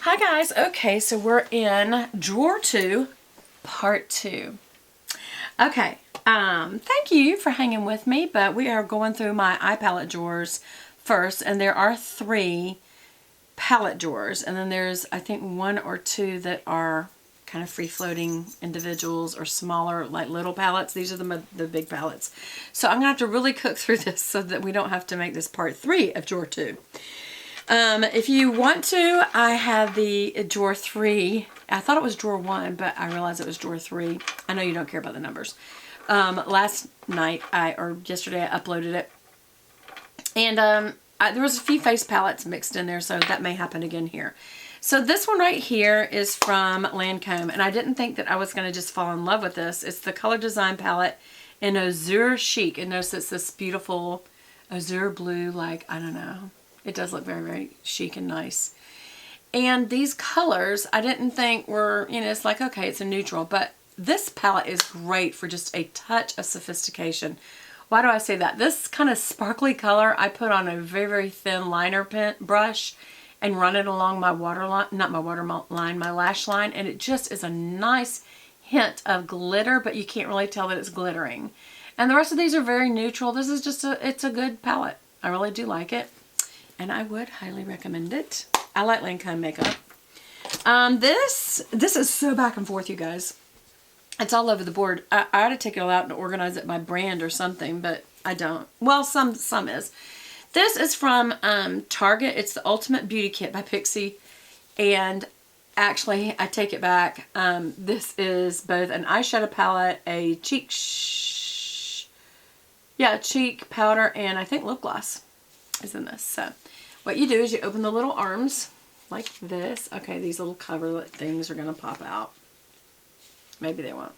Hi guys, okay, so we're in drawer 2, part 2. Okay, thank you for hanging with me, but we are going through my eye palette drawers first, and there are 3 palette drawers, and then there's, I think, 1 or 2 that are kind of free-floating individuals or smaller, like little palettes. These are the big palettes. So I'm going to have to really cook through this so that we don't have to make this part 3 of drawer 2. If you want to, I have the drawer 3. I thought it was drawer 1, but I realized it was drawer 3. I know you don't care about the numbers. Last night, or yesterday, I uploaded it. And there was a few face palettes mixed in there, so that may happen again here. So this one right here is from Lancome, and I didn't think that I was going to just fall in love with this. It's the Color Design palette in Azure Chic. And notice it's this beautiful azure blue, like, I don't know. It does look very, very chic and nice. And these colors, I didn't think were, you know, it's like, okay, it's a neutral. But this palette is great for just a touch of sophistication. Why do I say that? This kind of sparkly color, I put on a very, very thin liner pen brush and run it along my waterline, not my waterline, my lash line. And it just is a nice hint of glitter, but you can't really tell that it's glittering. And the rest of these are very neutral. This is just it's a good palette. I really do like it. And I would highly recommend it. I like Lancome makeup. This is so back and forth, you guys. It's all over the board. I ought to take it all out and organize it by brand or something, but I don't. Well, some is. This is from Target. It's the Ultimate Beauty Kit by Pixie. And actually, I take it back. This is both an eyeshadow palette, a cheek powder, and I think lip gloss is in this. So what you do is you open the little arms like this. Okay, these little coverlet things are going to pop out. Maybe they won't.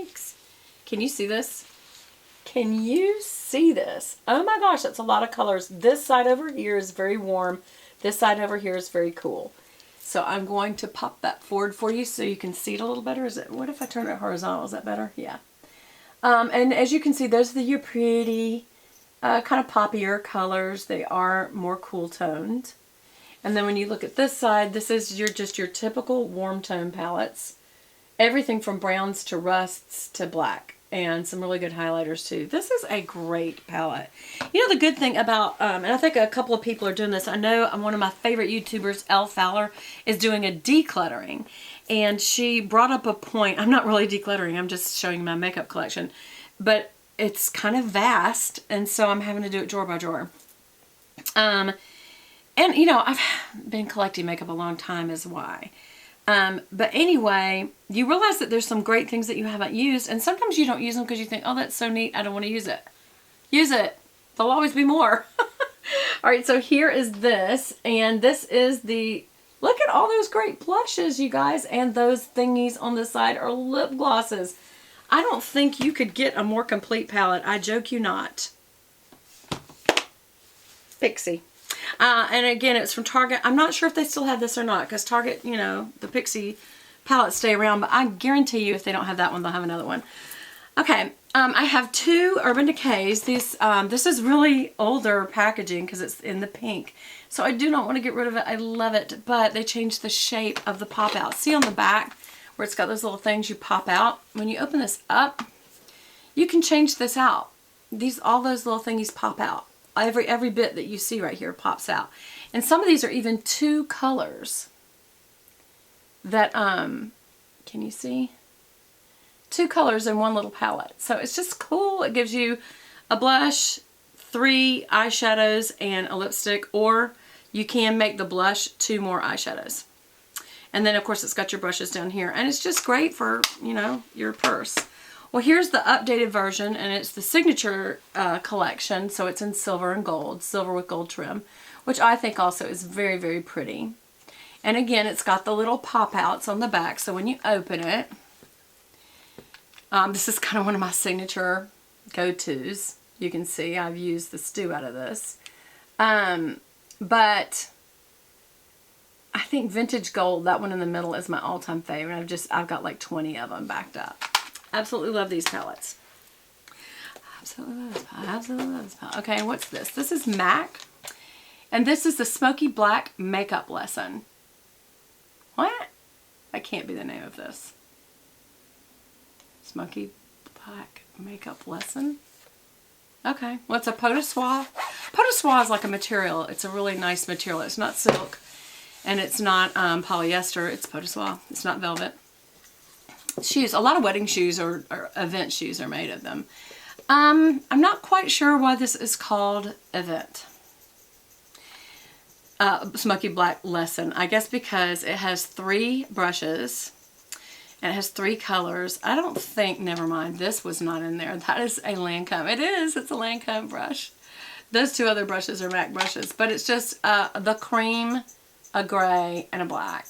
Yikes. Can you see this? Can you see this? Oh my gosh, that's a lot of colors. This side over here is very warm. This side over here is very cool. So I'm going to pop that forward for you so you can see it a little better. What if I turn it horizontal? Is that better? Yeah. And as you can see, those are your pretty kind of poppier colors. They are more cool toned. And then when you look at this side, this is just your typical warm tone palettes. Everything from browns to rusts to black. And some really good highlighters too. This is a great palette. You know the good thing about, and I think a couple of people are doing this. I know one of my favorite YouTubers, Elle Fowler, is doing a decluttering. And she brought up a point. I'm not really decluttering. I'm just showing my makeup collection. But it's kind of vast, and so I'm having to do it drawer by drawer. And, you know, I've been collecting makeup a long time is why. But anyway, you realize that there's some great things that you haven't used, and sometimes you don't use them because you think, oh, that's so neat, I don't want to use it. Use it. There'll always be more. All right, so here is this, and this is look at all those great blushes, you guys, and those thingies on the side are lip glosses. I don't think you could get a more complete palette. I joke you not. Pixie. And again, it's from Target. I'm not sure if they still have this or not, because Target, you know, the Pixie palettes stay around, but I guarantee you if they don't have that one, they'll have another one. Okay, I have 2 Urban Decays. This is really older packaging because it's in the pink. So I do not want to get rid of it. I love it, but they changed the shape of the pop out. See on the back where it's got those little things you pop out? When you open this up, you can change this out. All those little thingies pop out. Every bit that you see right here pops out. And some of these are even 2 colors that, can you see? 2 colors in one little palette. So it's just cool. It gives you a blush, 3 eyeshadows, and a lipstick, or you can make the blush 2 more eyeshadows. And then, of course, it's got your brushes down here. And it's just great for, you know, your purse. Well, here's the updated version, and it's the Signature collection. So it's in silver and gold, silver with gold trim, which I think also is very, very pretty. And again, it's got the little pop-outs on the back. So when you open it, this is kind of one of my signature go-tos. You can see I've used the stew out of this. But I think Vintage Gold, that one in the middle, is my all-time favorite. I've got like 20 of them backed up. Absolutely love these palettes. Absolutely love this palette. Absolutely love this palette. Okay, what's this? This is MAC. And this is the Smoky Black Makeup Lesson. What? That can't be the name of this. Smoky Black Makeup Lesson. Okay, well, it's a Pot de Soie. Pot de Soie is like a material. It's a really nice material. It's not silk, and it's not polyester. It's Pot de Soie. It's not velvet. Shoes. A lot of wedding shoes or event shoes are made of them. I'm not quite sure why this is called Event. Smoky Black Lesson. I guess because it has 3 brushes. And it has 3 colors. I don't think, never mind, this was not in there. That is a Lancome. It is. It's a Lancome brush. Those 2 other brushes are MAC brushes. But it's just the cream, a gray, and a black.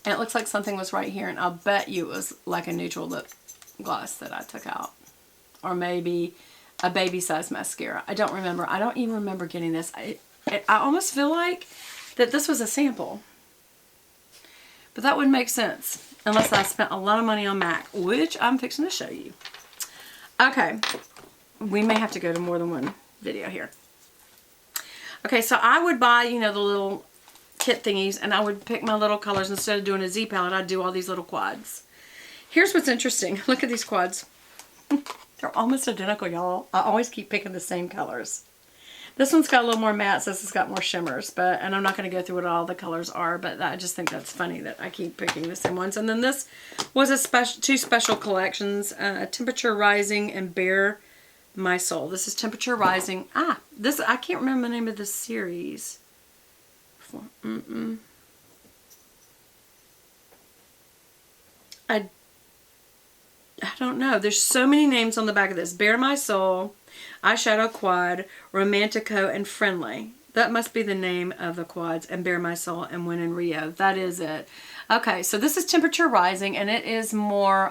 And it looks like something was right here. And I'll bet you it was like a neutral lip gloss that I took out. Or maybe a baby size mascara. I don't remember. I don't even remember getting this. I almost feel like that this was a sample. But that wouldn't make sense. Unless I spent a lot of money on MAC, which I'm fixing to show you. Okay, we may have to go to more than one video here. Okay, so I would buy, you know, the little kit thingies, and I would pick my little colors. Instead of doing a Z palette, I'd do all these little quads. Here's what's interesting. Look at these quads. They're almost identical, y'all. I always keep picking the same colors. This one's got a little more mattes. This has got more shimmers, and I'm not going to go through what all the colors are, but I just think that's funny that I keep picking the same ones. And then this was a 2 special collections, Temperature Rising and Bare My Soul. This is Temperature Rising. This, I can't remember the name of this series. I don't know. There's so many names on the back of this. Bare My Soul, Eyeshadow Quad, Romantico, and Friendly. That must be the name of the quads. And Bare My Soul and Win in Rio. That is it. Okay, so this is Temperature Rising, and it is more,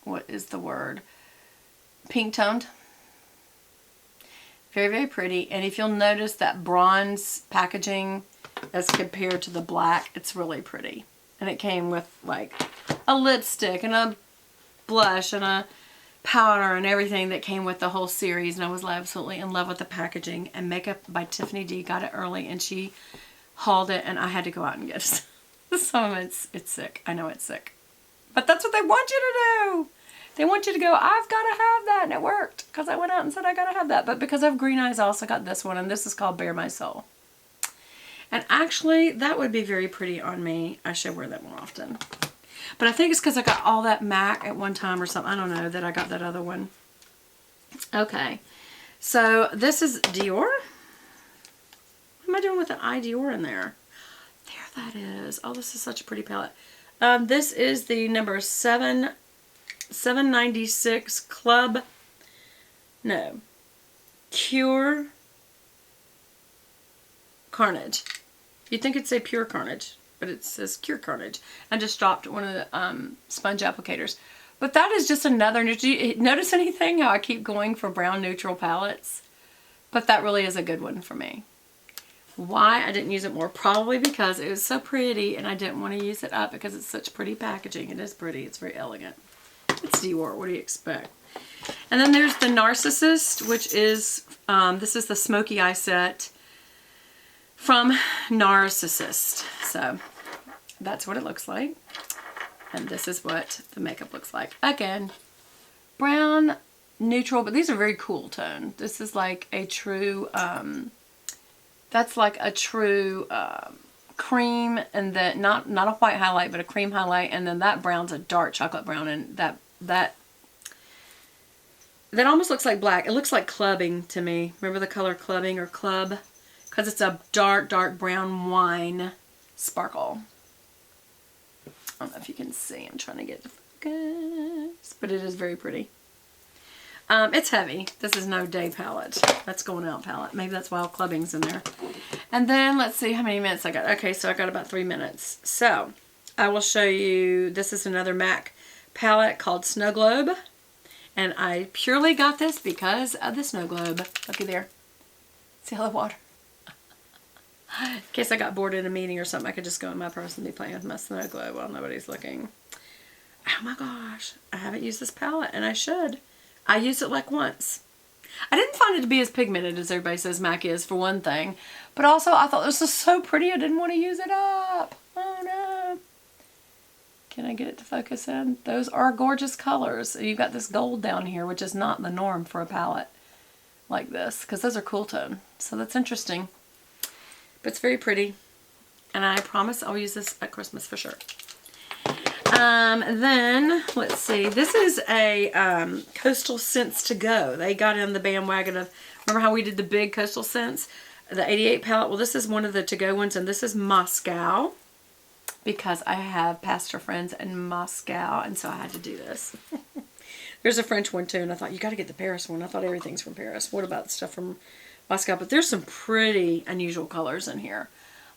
what is the word? Pink toned. Very, very pretty. And if you'll notice that bronze packaging as compared to the black, it's really pretty. And it came with like a lipstick and a blush and a powder and everything that came with the whole series. And I was absolutely in love with the packaging. And Makeup by Tiffany D got it early, and she hauled it, and I had to go out and get it. Some of it's sick. I know it's sick. But that's what they want you to do. They want you to go, I've got to have that. And it worked because I went out and said I got to have that. But because I have green eyes, I also got this one. And this is called Bare My Soul. And actually, that would be very pretty on me. I should wear that more often. But I think it's because I got all that MAC at one time or something. I don't know that I got that other one. Okay. So this is Dior. What am I doing with the I Dior in there? There that is. Oh, this is such a pretty palette. This is the number 796 Club. No. Cure Carnage. You'd think it'd say Pure Carnage, but it says Cure Carnage. I just dropped one of the sponge applicators. But that is just another, did you notice anything how I keep going for brown neutral palettes? But that really is a good one for me. Why I didn't use it more? Probably because it was so pretty and I didn't want to use it up because it's such pretty packaging. It is pretty. It's very elegant. It's Dior. What do you expect? And then there's the Narcissist, which is, this is the Smoky Eye set from Narcissist. So that's what it looks like. And this is what the makeup looks like. Again, brown, neutral, but these are very cool tone. This is like a true, that's like a true cream, and then not a white highlight, but a cream highlight, and then that brown's a dark chocolate brown, and that almost looks like black. It looks like clubbing to me. Remember the color clubbing or club? Because it's a dark, dark brown wine sparkle. I don't know if you can see. I'm trying to get the focus, but it is very pretty. It's heavy. This is no day palette. That's going out palette. Maybe that's why all clubbing's in there. And then let's see how many minutes I got. Okay, so I got about 3 minutes. So I will show you. This is another MAC palette called Snow Globe. And I purely got this because of the snow globe. Looky there. See all the water? In case I got bored in a meeting or something, I could just go in my purse and be playing with my snow globe while nobody's looking. Oh my gosh. I haven't used this palette, and I should. I used it like once. I didn't find it to be as pigmented as everybody says MAC is, for one thing. But also, I thought this was so pretty, I didn't want to use it up. Oh, no. Can I get it to focus in? Those are gorgeous colors. You've got this gold down here, which is not the norm for a palette like this, because those are cool tone. So that's interesting. But it's very pretty. And I promise I'll use this at Christmas for sure. Then, let's see. This is a Coastal Scents to Go. They got in the bandwagon of, remember how we did the big Coastal Scents? The 88 palette. Well, this is one of the to-go ones, and this is Moscow. Because I have pastor friends in Moscow, and so I had to do this. There's a French one too, and I thought, you got to get the Paris one. I thought everything's from Paris. What about the stuff from Moscow? But there's some pretty unusual colors in here.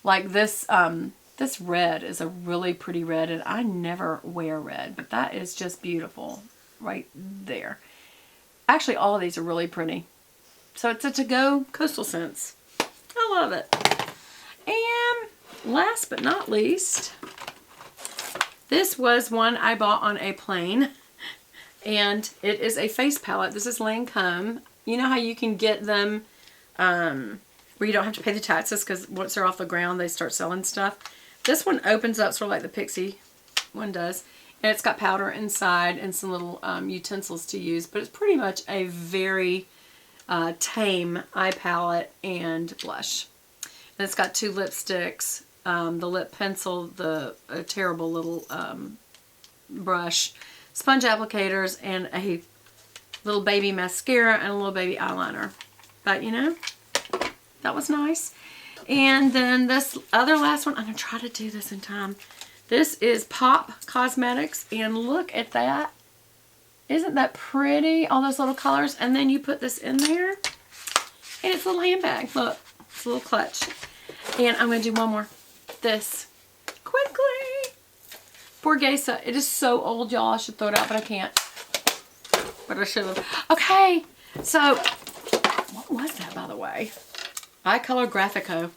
Like this, this red is a really pretty red, and I never wear red, but that is just beautiful right there. Actually, all of these are really pretty. So it's a to-go Coastal Scents. I love it. And last but not least, this was one I bought on a plane, and it is a face palette. This is Lancome. You know how you can get them where you don't have to pay the taxes, because once they're off the ground, they start selling stuff. This one opens up sort of like the Pixie one does, and it's got powder inside and some little utensils to use, but it's pretty much a very tame eye palette and blush. And it's got two lipsticks, the lip pencil, the terrible little brush, sponge applicators, and a little baby mascara and a little baby eyeliner. But you know, that was nice. And then this other last one, I'm going to try to do this in time. This is Pop Cosmetics, and look at that. Isn't that pretty? All those little colors. And then you put this in there, and it's a little handbag. Look, it's a little clutch. And I'm going to do one more. This. Quickly. Borghese. It is so old, y'all. I should throw it out, but I can't. But I should have. Okay. So, what was that, by the way? Eye Color Graphico.